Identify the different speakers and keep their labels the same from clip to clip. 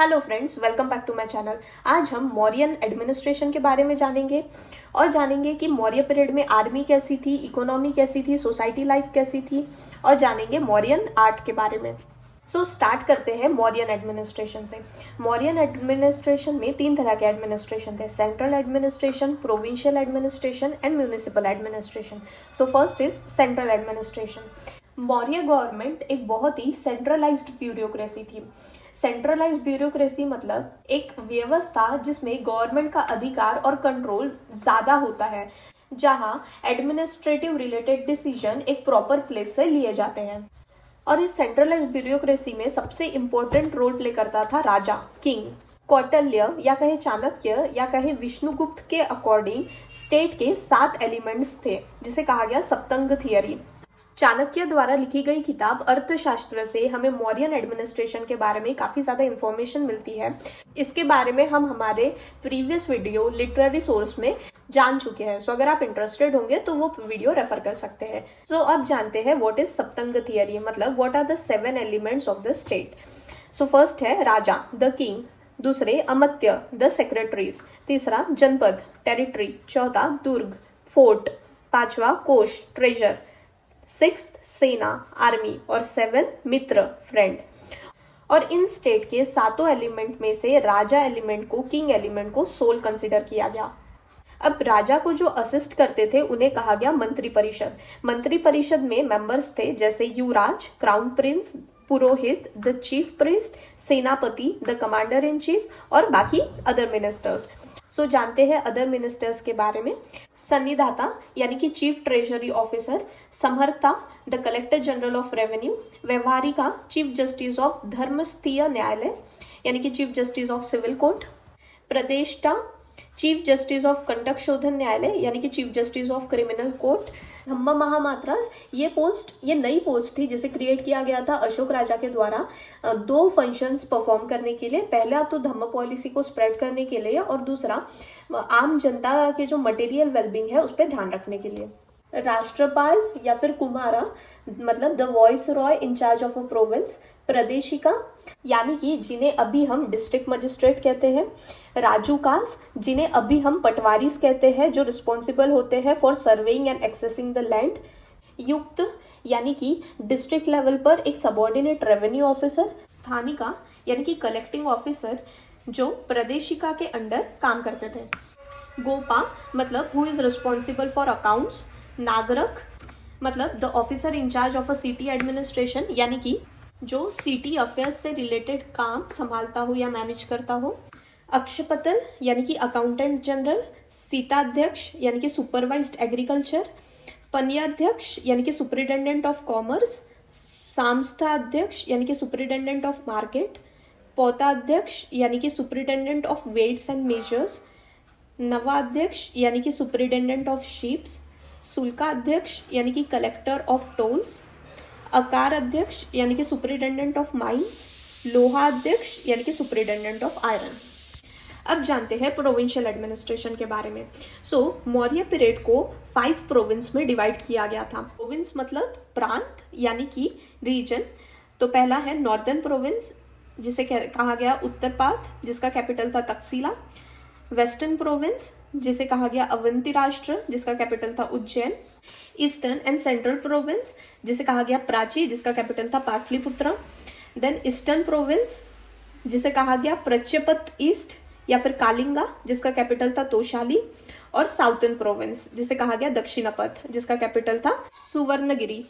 Speaker 1: Hello friends, welcome back to my channel. आज हम Mauryan administration के बारे में जानेंगे और जानेंगे कि मौर्य पीरियड में आर्मी कैसी थी, इकोनॉमी कैसी थी, सोसाइटी लाइफ कैसी थी और जानेंगे मौर्यन आर्ट के बारे में। स्टार्ट करते हैं मौर्यन एडमिनिस्ट्रेशन से। मौर्यन एडमिनिस्ट्रेशन में तीन तरह के एडमिनिस्ट्रेशन थे: central administration, provincial administration and municipal administration. First is central administration. Maurya government एक बहुत ही सेंट्रलाइज्ड ब्यूरोक्रेसी थी। सेंट्रलाइज्ड ब्यूरोक्रेसी मतलब एक व्यवस्था जिसमें गवर्नमेंट का अधिकार और कंट्रोल ज्यादा होता है, जहां एडमिनिस्ट्रेटिव रिलेटेड डिसीजन एक प्रॉपर प्लेस से लिए जाते हैं। और इस सेंट्रलाइज्ड ब्यूरोक्रेसी में सबसे इंपॉर्टेंट रोल प्ले करता था राजा, किंग। कौटिल्य या कहे चाणक्य या कहे विष्णुगुप्त के अकॉर्डिंग स्टेट के 7 एलिमेंट्स थे, जिसे कहा गया सप्तंग थियरी। चाणक्य द्वारा लिखी गई किताब अर्थशास्त्र से हमें मौर्यन एडमिनिस्ट्रेशन के बारे में काफी ज्यादा इंफॉर्मेशन मिलती है। इसके बारे में हम हमारे प्रीवियस वीडियो लिटरेरी सोर्स में जान चुके हैं। अगर आप इंटरेस्टेड होंगे तो वो वीडियो रेफर कर सकते हैं। अब जानते हैं व्हाट इज सप्तंग थियरी, मतलब what are the 7 elements of the state. First है राजा, द किंग। दूसरे अमत्य, द सेक्रेटरीज। तीसरा जनपद, टेरिटरी। चौथा दुर्ग, फोर्ट। पांचवा कोश, ट्रेजर। 6th सेना, आर्मी। और 7 मित्र, फ्रेंड। और इन स्टेट के सातों एलिमेंट में से राजा एलिमेंट को, किंग एलिमेंट को सोल कंसिडर किया गया। अब राजा को जो असिस्ट करते थे उन्हें कहा गया मंत्री परिषद। मंत्री परिषद में मेंबर्स थे जैसे yuvraj, crown prince, purohit, the chief priest, senapati, the commander in chief और बाकी अदर मिनिस्टर्स। जानते हैं अदर मिनिस्टर्स के बारे में। सन्निधाता यानी कि चीफ ट्रेजरी ऑफिसर, समहर्ता the collector general of revenue, व्यवहारिका चीफ जस्टिस ऑफ धर्मस्थीय न्यायालय यानी कि chief justice of civil court, प्रदेष्टा चीफ जस्टिस ऑफ कंटक शोधन न्यायालय यानी कि chief justice of criminal court. धम्म महामात्रास ये नई पोस्ट थी जिसे क्रिएट किया गया था अशोक राजा के द्वारा 2 फंक्शंस परफॉर्म करने के लिए। पहला तो धम्म पॉलिसी को स्प्रेड करने के लिए और दूसरा आम जनता के जो मटेरियल वेलबींग है उस पर ध्यान रखने के लिए। राष्ट्रपाल या फिर कुमारा मतलब the viceroy in charge of a province. प्रदेशिका यानी कि जिन्हें अभी हम डिस्ट्रिक्ट मजिस्ट्रेट कहते हैं। राजूकास जिन्हें अभी हम पटवारीज कहते हैं, जो रिस्पॉन्सिबल होते हैं for surveying and accessing the land. युक्त यानी कि डिस्ट्रिक्ट लेवल पर एक सबॉर्डिनेट रेवेन्यू ऑफिसर। स्थानिका यानी कि कलेक्टिंग ऑफिसर जो प्रदेशिका के अंडर काम करते थे। गोपा मतलब who is responsible for accounts. नागरक मतलब the officer in charge of a city administration यानी कि जो सिटी अफेयर्स से रिलेटेड काम संभालता हो या मैनेज करता हो। अक्षपतल यानी कि अकाउंटेंट जनरल। सीताध्यक्ष यानी कि सुपरवाइज्ड एग्रीकल्चर। पन्याध्यक्ष यानी कि सुपरिटेंडेंट ऑफ कॉमर्स। सांस्थाध्यक्ष यानी कि सुपरिटेंडेंट ऑफ मार्केट। पौताध्यक्ष यानी कि superintendent of weights and measures. नवाध्यक्ष यानी कि सुपरिटेंडेंट ऑफ शिप्स। शुल्काध्यक्ष यानी कि कलेक्टर ऑफ टोल्स। अकार अध्यक्ष यानी कि सुपरिटेंडेंट ऑफ माइंस। लोहाध्यक्ष यानी कि सुपरिटेंडेंट ऑफ आयरन। अब जानते हैं प्रोविंशियल एडमिनिस्ट्रेशन के बारे में। मौर्य पीरियड को 5 प्रोविंस में डिवाइड किया गया था। प्रोविंस मतलब प्रांत यानी कि रीजन। तो पहला है नॉर्दर्न प्रोविंस जिसे कहा गया उत्तरपाद, जिसका कैपिटल था तक्षशिला। वेस्टर्न प्रोविंस जिसे कहा गया अवंती राष्ट्र, जिसका कैपिटल था Ujjain. Eastern and central province जिसे कहा गया प्राची, जिसका कैपिटल था पाटलिपुत्र। देन ईस्टर्न प्रोविंस जिसे कहा गया प्रच्यपत ईस्ट या फिर कालिंगा, जिसका कैपिटल था तोशाली। और साउथर्न प्रोविंस जिसे कहा गया दक्षिणपथ, जिसका कैपिटल था Suvarnagiri.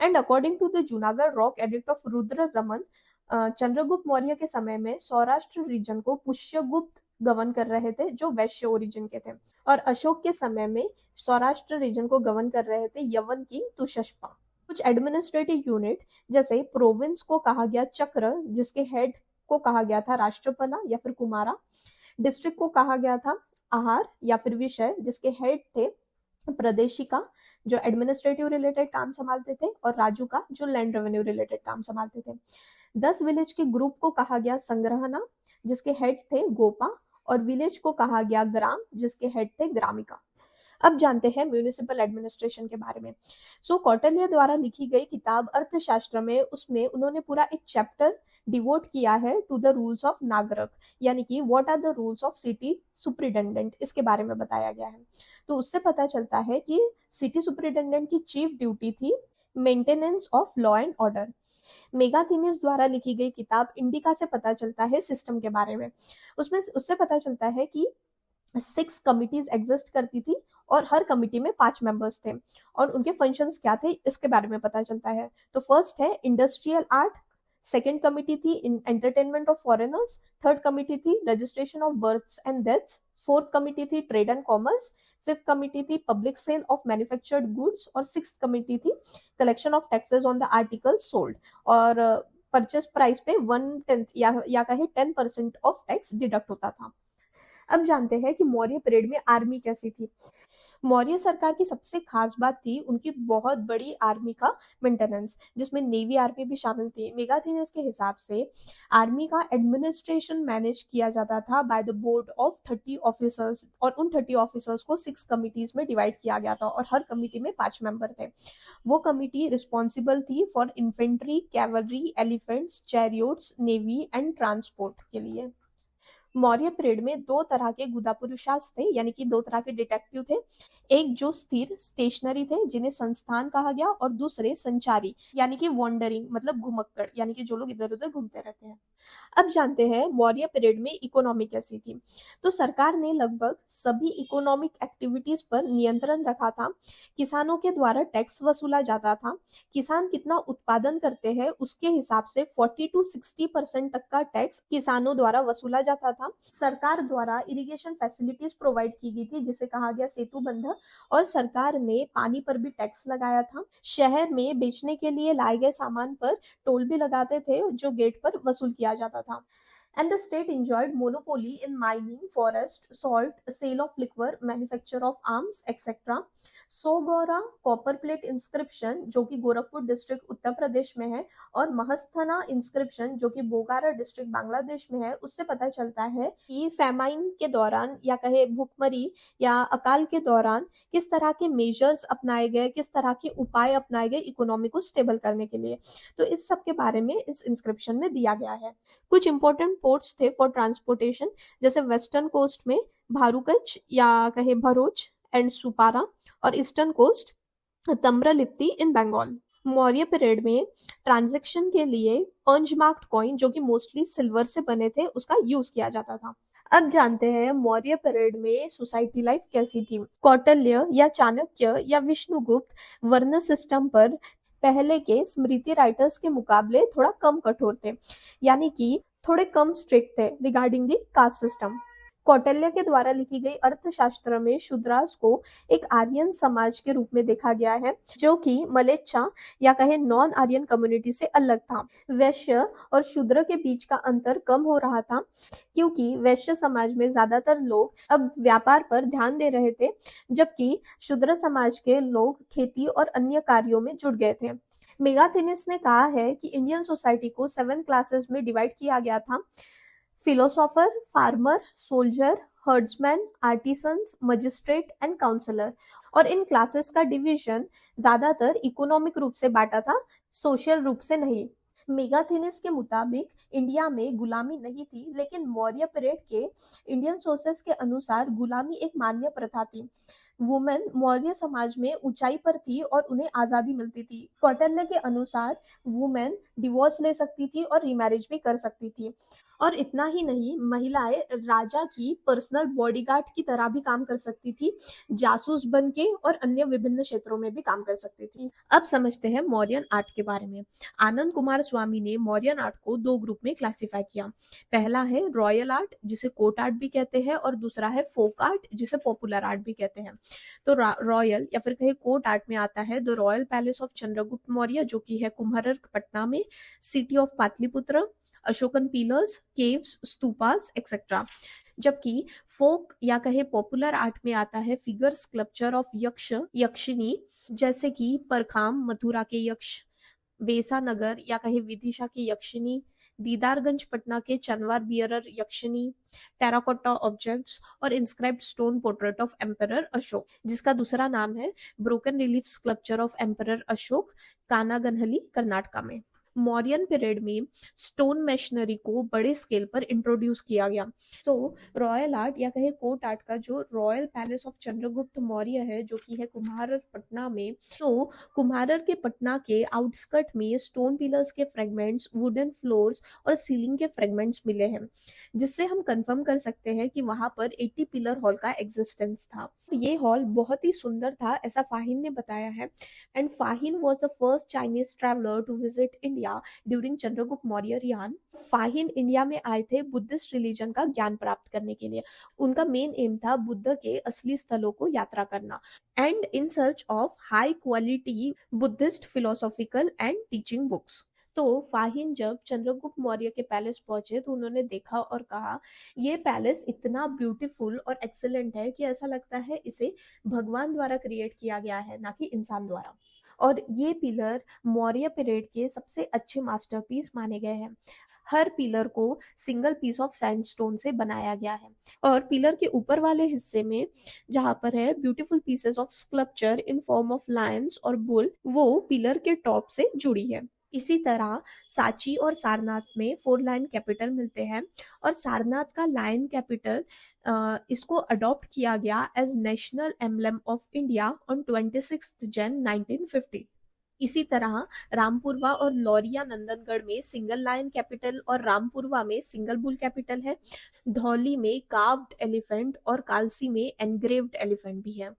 Speaker 1: And according to the Junagadh rock edict of Rudradaman, Chandragupta Maurya के समय में सौराष्ट्र रीजन को पुष्यगुप्त गवर्न कर रहे थे जो वैश्य ओरिजिन के थे। और अशोक के समय में सौराष्ट्र रीजन को गवर्न कर रहे थे यवन किंग तुषस्पा। कुछ एडमिनिस्ट्रेटिव यूनिट जैसे प्रोविंस को कहा गया चक्र, जिसके हेड को कहा गया था राष्ट्रपला या फिर कुमारा। डिस्ट्रिक्ट को कहा गया था आहार या फिर विषय, जिसके हेड थे प्रदेशिका जो एडमिनिस्ट्रेटिव रिलेटेड काम संभालते थे, और राजुका जो लैंड रेवेन्यू रिलेटेड काम संभालते थे। 10 विलेज के ग्रुप को कहा गया संग्रहना, जिसके हेड थे गोपा। और विलेज को कहा गया ग्राम, जिसके हेड थे ग्रामिका। अब जानते हैं म्यूनिसिपल एडमिनिस्ट्रेशन के बारे में। कौटिल्य द्वारा लिखी गई किताब अर्थशास्त्र में, उसमें उन्होंने पूरा एक चैप्टर डिवोट किया है टू द रूल्स ऑफ नागरिक, यानी कि what are the rules of city superintendent, इसके बारे में बताया गया है। तो उससे पता चलता है कि सिटी सुपरिटेंडेंट की चीफ ड्यूटी थी maintenance of law and order. Megasthenes द्वारा लिखी गई किताब इंडिका से पता चलता है सिस्टम के बारे में। उसमें उससे पता चलता है कि 6 कमिटीज एग्जिस्ट करती थी और हर कमिटी में 5 मेंबर्स थे और उनके फंक्शंस क्या थे इसके बारे में पता चलता है। तो फर्स्ट है इंडस्ट्रियल आर्ट, सेकेंड कमिटी थी entertainment of foreigners, third committee थी registration of births and deaths, fourth committee थी trade and commerce, fifth committee थी public sale of manufactured goods और सिक्स कमिटी थी collection of taxes on the article sold. और purchase price पे 1/10 या कहे 10% of tax deduct होता था। अब जानते हैं कि मौर्य पीरियड में आर्मी कैसी थी। मौर्य सरकार की सबसे खास बात थी उनकी बहुत बड़ी आर्मी का मेंटेनेंस, जिसमें नेवी आर्मी भी शामिल थी। मेगाथिनीस के हिसाब से आर्मी का एडमिनिस्ट्रेशन मैनेज किया जाता था by the board of 30 officers, और उन 30 ऑफिसर्स को 6 कमिटीज में डिवाइड किया गया था और हर कमिटी में 5 मेंबर थे। वो कमिटी रिस्पॉन्सिबल थी for infantry, cavalry, elephants, chariots, navy and transport के लिए। मौर्य पीरियड में 2 तरह के गुदापुरुषास थे, यानी कि 2 तरह के डिटेक्टिव थे। एक जो स्थिर स्टेशनरी थे जिन्हें संस्थान कहा गया, और दूसरे संचारी यानी कि वॉन्डरिंग मतलब घुमक्कड़, यानी कि जो लोग इधर उधर घूमते रहते हैं। अब जानते हैं मौर्य पीरियड में इकोनॉमी कैसी थी। तो सरकार ने लगभग सभी इकोनॉमिक एक्टिविटीज पर नियंत्रण रखा था। किसानों के द्वारा टैक्स वसूला जाता था। किसान कितना उत्पादन करते हैं उसके हिसाब से 40 to 60% तक का टैक्स किसानों द्वारा वसूला जाता था। सरकार द्वारा इरिगेशन फैसिलिटीज प्रोवाइड की गई थी जिसे कहा गया सेतु बंध, और सरकार ने पानी पर भी टैक्स लगाया था। शहर में बेचने के लिए लाए गए सामान पर टोल भी लगाते थे जो गेट पर वसूल किया जाता था। And the state enjoyed monopoly in mining, forest, salt, sale of liquor, manufacture of arms, etc. Sohgaura copper plate inscription जो कि गोरखपुर डिस्ट्रिक्ट उत्तर प्रदेश में है, और महस्थना इंस्क्रिप्शन जो कि बोकारो डिस्ट्रिक्ट बांग्लादेश में है, उससे पता चलता है कि फैमाइन के दौरान या कहे भूखमरी या अकाल के दौरान किस तरह के मेजर्स अपनाए गए, किस तरह के उपाय अपनाए गए इकोनॉमी को स्टेबल करने के लिए। तो इस सब के बारे में इस इंस्क्रिप्शन में दिया गया है। कुछ इंपॉर्टेंट पोर्ट्स थे फॉर ट्रांसपोर्टेशन, जैसे वेस्टर्न कोस्ट में भारूकच या कहे भरूच एंड सुपारा, और ईस्टर्न कोस्ट तम्रलिप्ति इन बंगाल। मौर्य पीरियड में ट्रांजैक्शन के लिए पंच मार्क्ड कॉइन जो कि मोस्टली सिल्वर से बने थे उसका यूज किया जाता था। अब जानते हैं मौर्य पीरियड में सोसाइटी लाइफ कैसी थी। कौटिल्य या चाणक्य या विष्णुगुप्त वर्ण सिस्टम पर पहले के स्मृति राइटर्स के मुकाबले थोड़ा कम कठोर थे, यानी कि थोड़े कम स्ट्रिक्ट थे regarding the caste system. Kautilya के द्वारा लिखी गई अर्थशास्त्र में शूद्रास को एक आर्यन समाज के रूप में देखा गया है जो कि मलेच्छा या कहे नॉन आर्यन कम्युनिटी से अलग था। वैश्य और शूद्र के बीच का अंतर कम हो रहा था क्योंकि वैश्य समाज में ज्यादातर लोग अब व्यापार पर ध्यान दे रहे थे, जबकि शूद्र समाज के लोग खेती और अन्य कार्यों में जुट गए थे। मेगाथिनीस ने कहा है कि इंडियन सोसाइटी को 7 क्लासेस में डिवाइड किया गया था: philosopher, farmer, soldier, herdsman, artisans, magistrate and counsellor. और इन क्लासेस का डिवीजन ज्यादातर इकोनॉमिक रूप से बांटा था, सोशल रूप से नहीं। मेगाथिनीस के मुताबिक इंडिया में गुलामी नहीं थी, लेकिन मौर्य पीरियड के इंडियन सोर्सेस के अनुसार गुलामी एक मान्य प्रथा थी। वुमेन मौर्य समाज में ऊंचाई पर थी और उन्हें आजादी मिलती थी। कौटिल्य के अनुसार वुमेन डिवोर्स ले सकती थी और रीमैरिज भी कर सकती थी। और इतना ही नहीं, महिलाएं राजा की पर्सनल बॉडीगार्ड की तरह भी काम कर सकती थी, जासूस बन के, और अन्य विभिन्न क्षेत्रों में भी काम कर सकती थी। अब समझते हैं मौर्यन आर्ट के बारे में। आनंद कुमार स्वामी ने मौर्यन आर्ट को 2 ग्रुप में क्लासिफाई किया। पहला है रॉयल आर्ट जिसे कोर्ट आर्ट भी कहते हैं, और दूसरा है फोक आर्ट जिसे पॉपुलर आर्ट भी कहते हैं। तो रॉयल या फिर कहे कोर्ट आर्ट में आता है the royal palace of Chandragupta Maurya जो कि है कुम्हरर पटना में, city of Pataliputra, Ashokan pillars, caves, stupas etcetera. जबकि फोक या कहे पॉपुलर आर्ट में आता है फिगर स्कल्पचर ऑफ यक्ष यक्षिनी, जैसे कि परखाम मथुरा के यक्ष, बेसानगर या कहे विदिशा की यक्षिनी, दीदारगंज पटना के chanwar bearer yakshini, terracotta objects और inscribed stone portrait of emperor Ashoka, जिसका दूसरा नाम है broken relief sculpture of emperor Ashoka, Kanaganahalli, Karnataka में। मौर्यन पीरियड में स्टोन मशीनरी को बड़े स्केल पर इंट्रोड्यूस किया गया। सो रॉयल आर्ट या कहे कोर्ट आर्ट का जो royal palace of Chandragupta Maurya है, जो कि है कुम्हारर पटना में, तो कुम्हारर के पटना के आउटस्कर्ट में स्टोन पिलर्स के फ्रेगमेंट्स, वुडन फ्लोर्स और सीलिंग के फ्रेगमेंट्स मिले हैं, जिससे हम कंफर्म कर सकते हैं कि वहां पर 80 पिलर हॉल का एग्जिस्टेंस था। ये हॉल बहुत ही सुंदर था, ऐसा फाहिन ने बताया है। And Fahien was the first Chinese traveller to visit India during Chandragupta Maurya यान। फाहिन इंडिया में आए थे बुद्धिस्ट रिलीजन का ज्ञान प्राप्त करने के लिए। उनका मेन एम था बुद्ध के असली स्थलों को यात्रा करना and in search of high quality Buddhist philosophical and teaching books. तो फाहिन जब चंद्रगुप्त मौर्य के पैलेस पहुंचे तो उन्होंने देखा और कहा, ये पैलेस इतना ब्यूटीफुल और एक्सीलेंट है कि ऐसा लगता है इसे भगवान द्वारा क्रिएट किया गया है, ना कि इंसान द्वारा। और ये पिलर मौर्य पीरियड के सबसे अच्छे मास्टरपीस माने गए हैं। हर पिलर को सिंगल पीस ऑफ सैंडस्टोन से बनाया गया है और पिलर के ऊपर वाले हिस्से में जहां पर है beautiful pieces of sculpture in form of Lions और बुल, वो पिलर के टॉप से जुड़ी है। इसी तरह सांची और सारनाथ में 4 लायन कैपिटल मिलते हैं और सारनाथ का लायन कैपिटल इसको अडॉप्ट किया गया as national emblem of India on 26 Jan 1950। इसी तरह रामपुरवा और लौरिया नंदनगढ़ में सिंगल लायन कैपिटल और रामपुरवा में सिंगल बुल कैपिटल है। धौली में कार्व्ड एलिफेंट और कालसी में एनग्रेव्ड एलिफेंट भी है।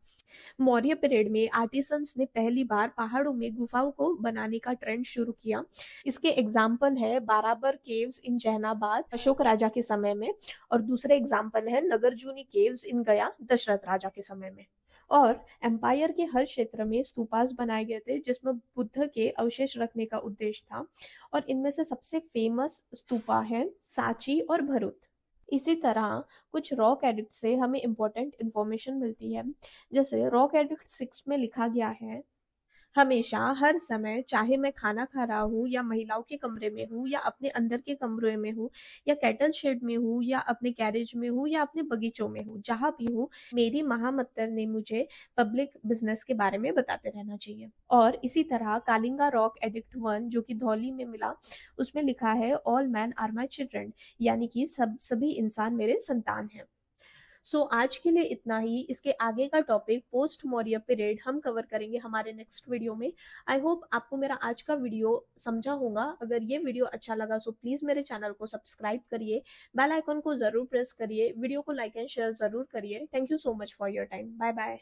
Speaker 1: मौर्य पीरियड में आर्टिसंस ने पहली बार पहाड़ों में गुफाओं को बनाने का ट्रेंड शुरू किया। इसके एग्जाम्पल है बाराबर केव्स इन जहानाबाद अशोक राजा के समय में, और दूसरे एग्जाम्पल है नगरजूनी केव्स इन गया दशरथ राजा के समय में। और एम्पायर के हर क्षेत्र में स्तूपास बनाए गए थे जिसमें बुद्ध के अवशेष रखने का उद्देश्य था, और इनमें से सबसे फेमस स्तूपा है सांची और भरूच। इसी तरह कुछ रॉक एडिक्ट से हमें इंपॉर्टेंट इंफॉर्मेशन मिलती है। जैसे रॉक एडिक्ट 6 में लिखा गया है, हमेशा हर समय, चाहे मैं खाना खा रहा हूँ या महिलाओं के कमरे में हूँ या अपने अंदर के कमरे में हूँ या कैटल शेड में हूँ या अपने गैरेज में हूँ या अपने बगीचों में हूँ, जहां भी हूँ, मेरी महामत्तर ने मुझे पब्लिक बिजनेस के बारे में बताते रहना चाहिए। और इसी तरह कालिंगा रॉक एडिक्ट 1 जो कि धौली में मिला, उसमें लिखा है all man are my children, यानी कि सभी इंसान मेरे संतान हैं। सो आज के लिए इतना ही। इसके आगे का टॉपिक पोस्ट मौर्य पीरियड हम कवर करेंगे हमारे नेक्स्ट वीडियो में। आई होप आपको मेरा आज का वीडियो समझा होगा। अगर ये वीडियो अच्छा लगा सो प्लीज मेरे चैनल को सब्सक्राइब करिए, बेल आइकन को जरूर प्रेस करिए, वीडियो को लाइक एंड शेयर जरूर करिए। Thank you so much for your time. Bye bye.